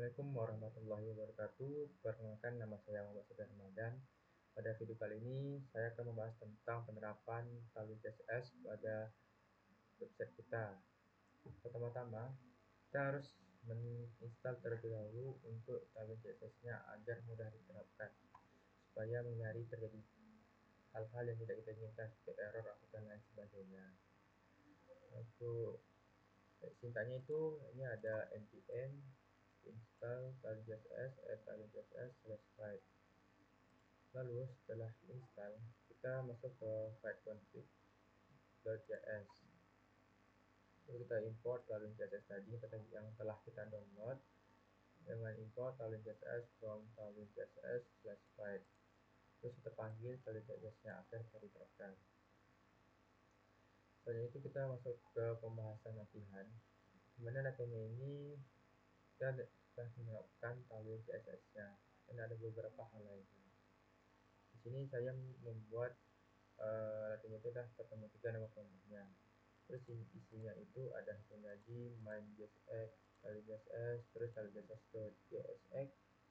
Assalamualaikum warahmatullahi wabarakatuh. Perkenalkan, nama saya Muhammad Sofyan Ramadan. Pada video kali ini saya akan membahas tentang penerapan Tailwind CSS pada website kita. Pertama-tama kita harus menginstal terlebih dahulu untuk Tailwind CSS-nya agar mudah diterapkan, supaya menghindari terjadi hal-hal yang tidak kita inginkan seperti error atau dan lain sebagainya. Untuk singkatnya itu ini ada npm install Tailwind CSS /file. Lalu setelah install, kita masuk ke file config.js. Lalu kita import Tailwind CSS tadi yang telah kita download dengan import Tailwind CSS from Tailwind CSS/file. Terus kita panggil Tailwind CSS-nya agar bisa diterapkan. Selanjutnya itu kita masuk ke pembahasan latihan. Dimana latihannya ini kita akan menerapkan Tailwind CSS-nya dan ada beberapa hal lainnya. Di sini saya membuat latihannya itu adalah ketemu 3 nama kelompoknya. Terus isinya itu ada hitung gaji, main.jsx, Tailwind.js, terus Tailwind.js.jsx,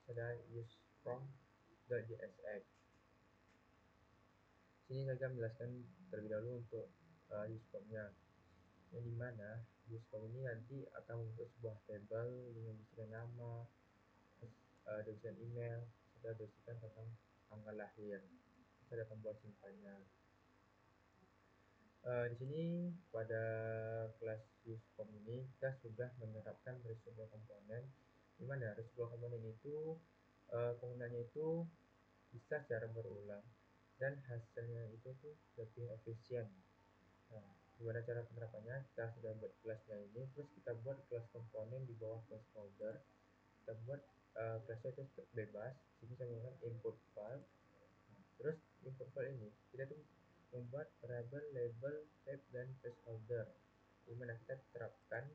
ada usefrom.jsx. Sini saya akan menjelaskan terlebih dahulu untuk usefrom-nya, yang dimana usefrom ini nanti akan membentuk sebuah table dengan berisikan nama, berisikan email, serta berisikan tentang tanggal lahir. Ada tombol simpannya. Di sini pada kelas usefrom ini kita sudah menerapkan reusable komponen, di mana reusable komponen itu penggunaannya itu bisa secara berulang dan hasilnya itu tuh lebih efisien. Nah, gimana cara penerapannya? Kita sudah buat kelasnya ini, terus kita buat kelas komponen di bawah placeholder. Kita buat kelasnya itu bebas. Sini saya menggunakan input file. Terus input file ini kita tuh membuat variabel, label, tab, dan placeholder, dimana kita terapkan,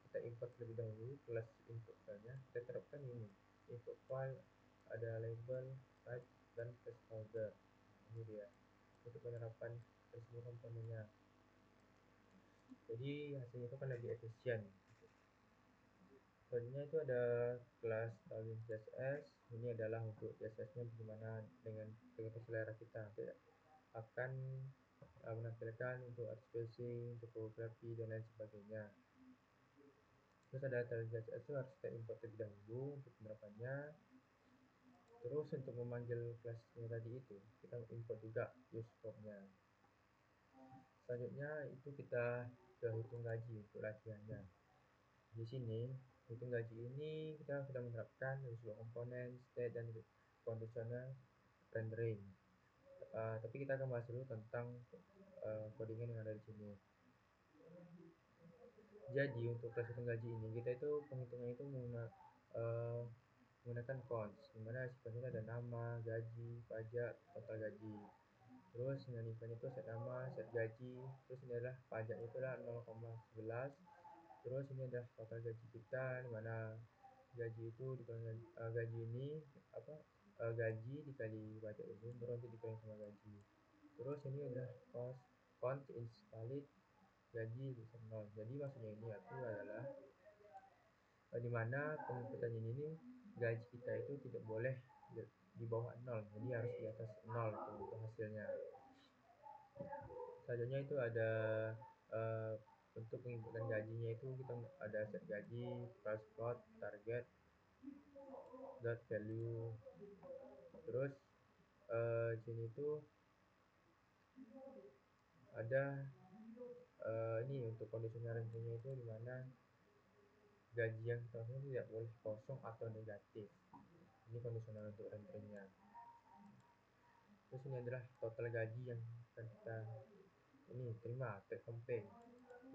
kita import terlebih dahulu kelas input filenya, kita terapkan ini input file, ada label, type, dan placeholder. Ini dia untuk penerapan tersebut komponennya. Jadi hasilnya itu kan lebih efisien. Selanjutnya itu ada kelas Tailwind CSS. Ini adalah untuk CSS-nya bagaimana dengan selera kita. Kita akan menampilkan untuk art spacing, topografi, dan lain sebagainya. Terus ada Tailwind CSS itu harus kita import terlebih dahulu untuk penerapannya. Terus untuk memanggil kelasnya tadi itu kita import juga usefrom-nya. Selanjutnya itu kita ke hitung gaji untuk latihannya. Di sini hitung gaji ini kita sudah menerapkan reusable komponen, state, dan conditional rendering. Tapi kita akan bahas dulu tentang codingan yang ada di sini. Jadi untuk kelas hitung gaji ini kita itu penghitungan itu menggunakan cons, dimana sifatnya ada nama, gaji, pajak, total gaji. Terus dengan event itu set nama, set gaji, terus ini adalah pajaknya itu adalah 0,11. Terus ini adalah total gaji kita, dimana gaji itu dikali gaji ini gaji dikali pajak ini baru nanti dikali sama gaji. Terus ini adalah count is valid, gaji bisa 0. Jadi maksudnya ini adalah dimana penginputan ini gaji kita itu tidak boleh di bawah 0, jadi harus di atas 0 untuk hasilnya. Selanjutnya itu ada untuk penginputan gajinya itu kita ada set gaji, price plot, target, dot value. Terus di sini itu ada ini untuk conditional rendering itu dimana gaji yang kita tidak boleh kosong atau negatif. Ini kondisional untuk renderingnya. Terus ini adalah total gaji yang akan kita terima, take home pay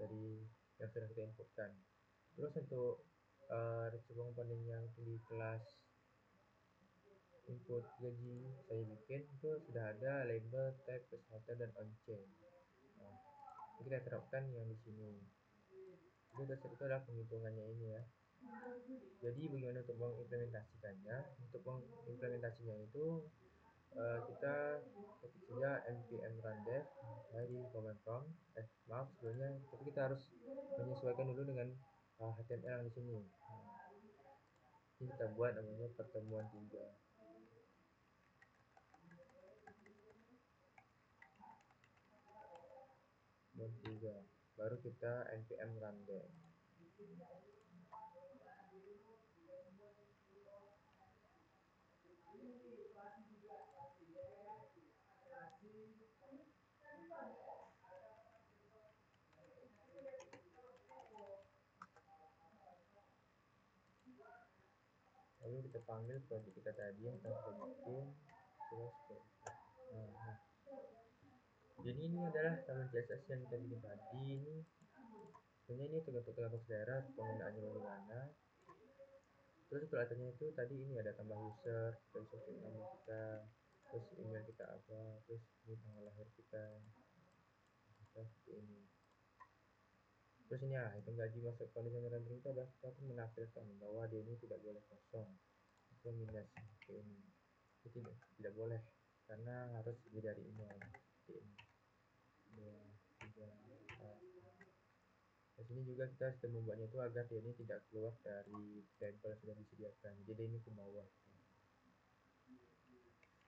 dari yang sudah kita inputkan. Terus untuk reusable komponen yang di kelas input gaji saya bikin itu sudah ada label, tab, placeholder, dan onChain. Nah, kita terapkan yang di sini. Jadi dasar itu adalah penghitungannya ini ya. Jadi bagaimana untuk mengimplementasikannya? Untuk mengimplementasinya itu kita ketik saja npm rundev dari command prompt. Sebelumnya, tapi kita harus menyesuaikan dulu dengan HTML yang di sini. kita buat namanya pertemuan 3. Baru kita npm rundown. Lalu kita panggil project kita tadi yang kita bikin, terus jadi ini adalah taman CSS yang kita bikin tadi. Ini sebenarnya ini tergantung selera penggunaannya bagaimana. Terus pelajarannya itu tadi ini ada tambah user, terus nama kita, terus email kita apa, terus ini tanggal lahir kita, seperti ini. Terus ini ya, hitung gaji masuk kondisi rendering itu adalah kita menampilkan bahwa dia ini tidak boleh kosong atau minus seperti ini. Itu tidak boleh karena harus lebih dari email seperti ini. 2, 3, 4. Di sini juga kita sudah membuatnya itu agar dia ini tidak keluar dari label yang sudah disediakan. Jadi ini ke bawah.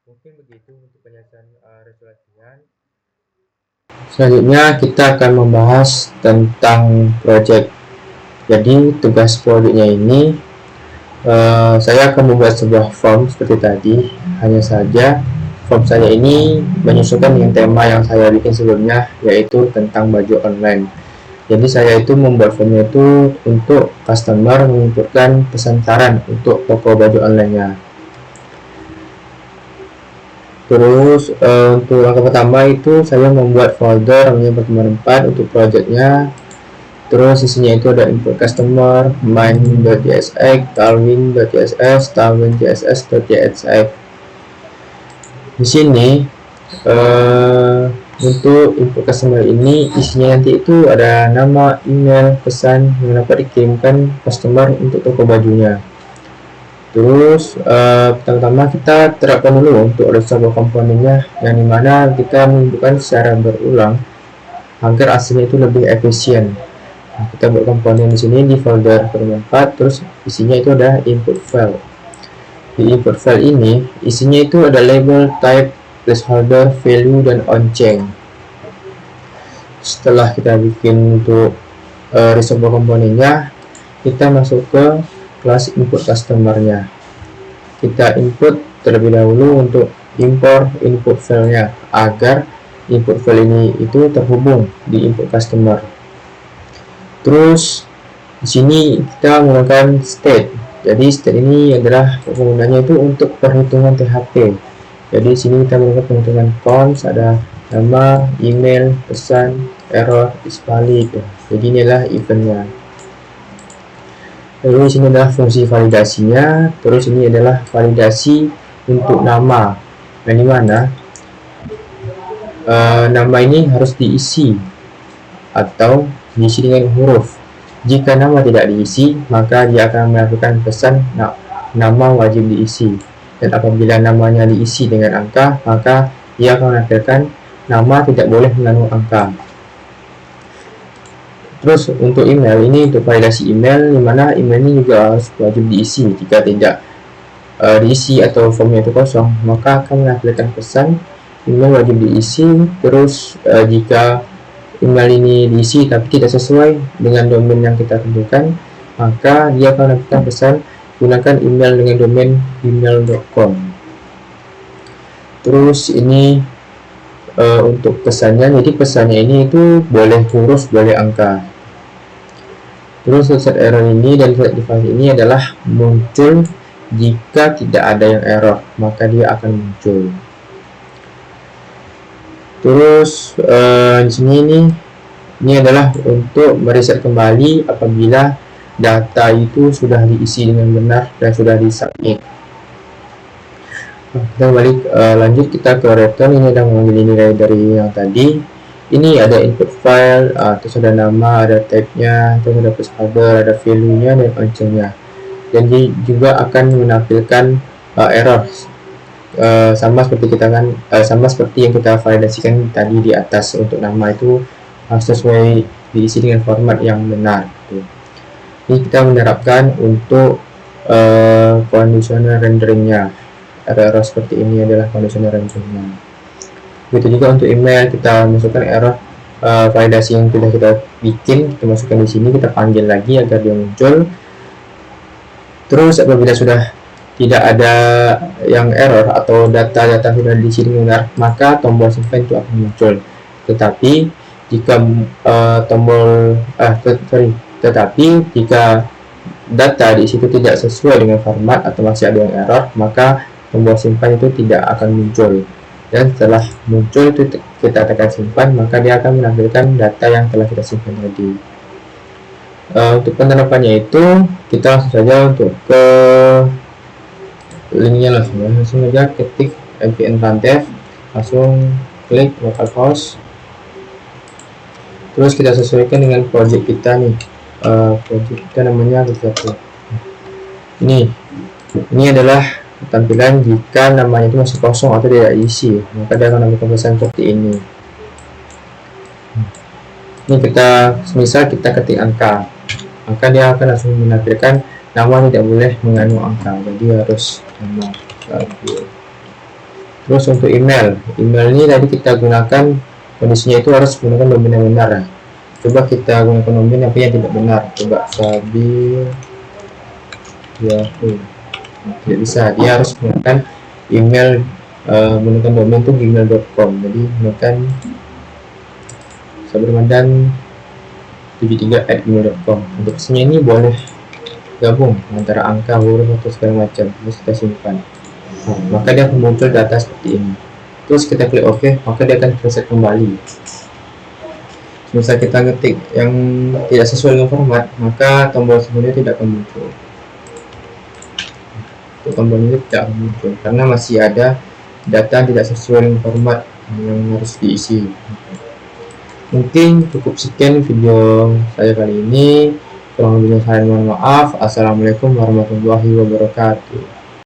Mungkin begitu untuk penjelasan resolusian. Selanjutnya kita akan membahas tentang project. Jadi tugas projectnya ini saya akan membuat sebuah form seperti tadi. Hanya saja form saya ini menyesuaikan dengan tema yang saya bikin sebelumnya, yaitu tentang baju online. Jadi saya itu membuat formnya itu untuk customer menginputkan pesan saran untuk toko baju online-nya. Terus untuk langkah pertama itu saya membuat folder namanya pertemuan 4 untuk projectnya. Terus isinya itu ada input customer, main.csx, talwin.css, talwin.css.csx. Di sini untuk input customer ini isinya nanti itu ada nama, email, pesan yang dapat dikirimkan customer untuk toko bajunya. Terus pertama-tama kita terapkan dulu untuk reusable komponennya, yang dimana kita menunjukkan secara berulang agar hasilnya itu lebih efisien. Nah, kita buat komponen di sini di folder pertemuan 4, terus isinya itu ada input file. Di input file ini isinya itu ada label, type, placeholder, value, dan onChain. Setelah kita bikin untuk reusable komponennya, kita masuk ke kelas input customer-nya. Kita input terlebih dahulu untuk import input file-nya agar input file ini itu terhubung di input customer. Terus di sini kita menggunakan state. Jadi state ini adalah penggunanya itu untuk perhitungan THP. Jadi di sini kita menggunakan perhitungan const, ada nama, email, pesan, error, is valid. Jadi inilah eventnya. Lalu sini adalah fungsi validasinya. Terus ini adalah validasi untuk nama, yang dimana nama ini harus diisi atau diisi dengan huruf. Jika nama tidak diisi, maka dia akan melakukan pesan nama wajib diisi. Dan apabila namanya diisi dengan angka, maka dia akan menampilkan nama tidak boleh mengandung angka. Terus untuk email ini untuk validasi email, dimana email ini juga harus wajib diisi. Jika tidak diisi atau formnya itu kosong, maka akan menampilkan pesan email wajib diisi. Terus jika email ini diisi tapi tidak sesuai dengan domain yang kita tentukan, maka dia akan menampilkan pesan gunakan email dengan domain email.com. Terus ini untuk pesannya, jadi pesannya ini itu boleh huruf, boleh angka. Terus set error ini dan set device ini adalah muncul jika tidak ada yang error, maka dia akan muncul. Terus di sini ini adalah untuk mereset kembali apabila data itu sudah diisi dengan benar dan sudah disubmit. Kita balik lanjut, kita ke return. Ini adalah mengambil nilai dari yang tadi. Ini ada input file, terus ada nama, ada tag-nya, terus ada placeholder, ada value-nya, dan onChain-nya. Dan juga akan menampilkan error sama seperti yang kita validasikan tadi di atas. Untuk nama itu harus sesuai diisi dengan format yang benar. Ini kita menerapkan untuk conditional renderingnya. Error seperti ini adalah conditional renderingnya. Begitu juga untuk email, kita masukkan error validasi yang sudah kita bikin, kita masukkan di sini, kita panggil lagi agar dia muncul. Terus apabila sudah tidak ada yang error atau data-data sudah di sini benar, maka tombol simpan itu akan muncul. Tetapi jika jika data di situ tidak sesuai dengan format atau masih ada yang error, maka tombol simpan itu tidak akan muncul. Dan setelah muncul itu kita tekan simpan, maka dia akan menampilkan data yang telah kita simpan tadi. Untuk penerapannya itu kita langsung saja untuk ke linknya, langsung saja ketik npm run-dev, langsung klik localhost, terus kita sesuaikan dengan project kita nih. Project kita namanya satu. Ini adalah tampilan jika namanya itu masih kosong atau tidak diisi, maka dia akan menampilkan pesan seperti ini. Ini kita misal kita ketik angka, maka dia akan langsung menampilkan nama tidak boleh mengandung angka, jadi harus nama. Terus untuk email ini tadi kita gunakan kondisinya itu harus menggunakan domain yang benar ya. Coba kita gunakan domain apa yang tidak benar, coba Sabil Yahoo. Tidak bisa, dia harus menggunakan email menggunakan domain itu gmail.com. jadi menggunakan sabilramadan73@gmail.com. untuk pesannya ini boleh gabung antara angka, huruf atau segala macam. Terus kita simpan, maka dia akan muncul data seperti ini. Terus kita klik OK, maka dia akan reset kembali. Misal kita ngetik yang tidak sesuai dengan format, maka tombol sebelumnya tidak akan muncul. Tombol ini tidak akan muncul karena masih ada data tidak sesuai dengan format yang harus diisi. Mungkin cukup sekian video saya kali ini. Kurang lebihnya saya mohon maaf. Assalamualaikum warahmatullahi wabarakatuh.